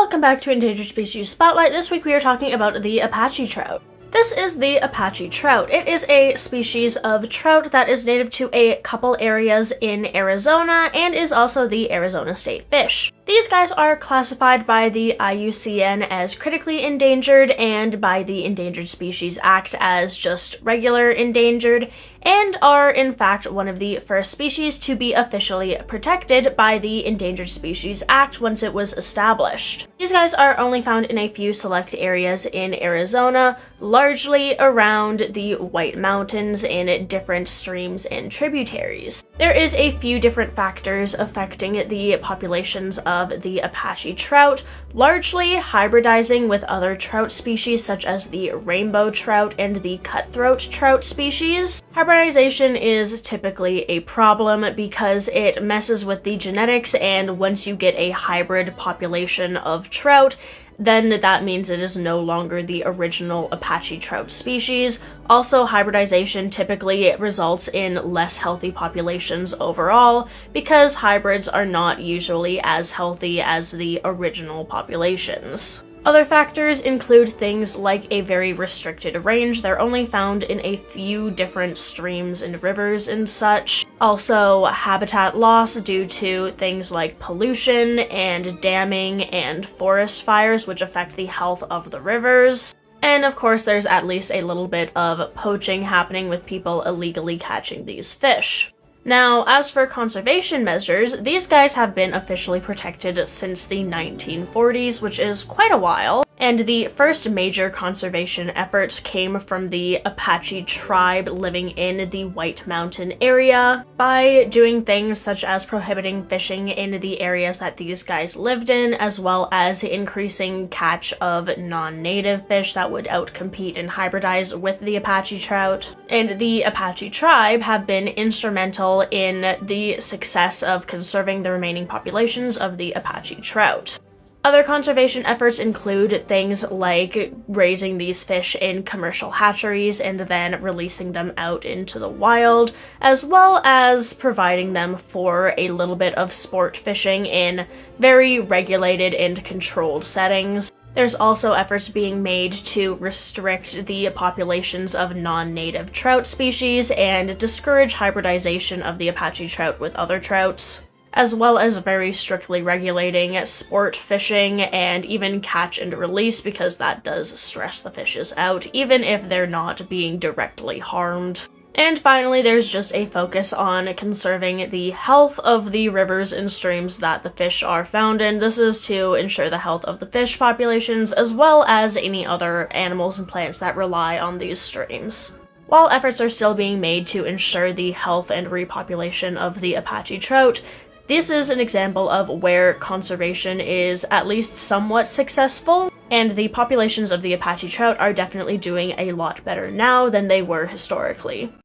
welcome back to Endangered Species Spotlight. This week we are talking about the Apache trout. This is the Apache trout. It is a species of trout that is native to a couple areas in Arizona and is also the Arizona state fish. These guys are classified by the IUCN as critically endangered and by the Endangered Species Act as just regular endangered, and are in fact one of the first species to be officially protected by the Endangered Species Act once it was established. These guys are only found in a few select areas in Arizona, largely around the White Mountains in different streams and tributaries. There is a few different factors affecting the populations of the Apache trout, largely hybridizing with other trout species such as the rainbow trout and the cutthroat trout species. Hybridization is typically a problem because it messes with the genetics, and once you get a hybrid population of trout, then that means it is no longer the original Apache trout species. Also, hybridization typically results in less healthy populations overall because hybrids are not usually as healthy as the original populations. Other factors include things like a very restricted range. They're only found in a few different streams and rivers and such. Also, habitat loss due to things like pollution and damming and forest fires, which affect the health of the rivers. And of course, there's at least a little bit of poaching happening with people illegally catching these fish. Now, as for conservation measures, these guys have been officially protected since the 1940s, which is quite a while, and the first major conservation efforts came from the Apache tribe living in the White Mountain area by doing things such as prohibiting fishing in the areas that these guys lived in, as well as increasing catch of non-native fish that would outcompete and hybridize with the Apache trout. And the Apache tribe have been instrumental in the success of conserving the remaining populations of the Apache trout. Other conservation efforts include things like raising these fish in commercial hatcheries and then releasing them out into the wild, as well as providing them for a little bit of sport fishing in very regulated and controlled settings. There's also efforts being made to restrict the populations of non-native trout species and discourage hybridization of the Apache trout with other trouts, as well as very strictly regulating sport fishing and even catch and release, because that does stress the fishes out, even if they're not being directly harmed. And finally, there's just a focus on conserving the health of the rivers and streams that the fish are found in. This is to ensure the health of the fish populations, as well as any other animals and plants that rely on these streams. While efforts are still being made to ensure the health and repopulation of the Apache trout, this is an example of where conservation is at least somewhat successful, and the populations of the Apache trout are definitely doing a lot better now than they were historically.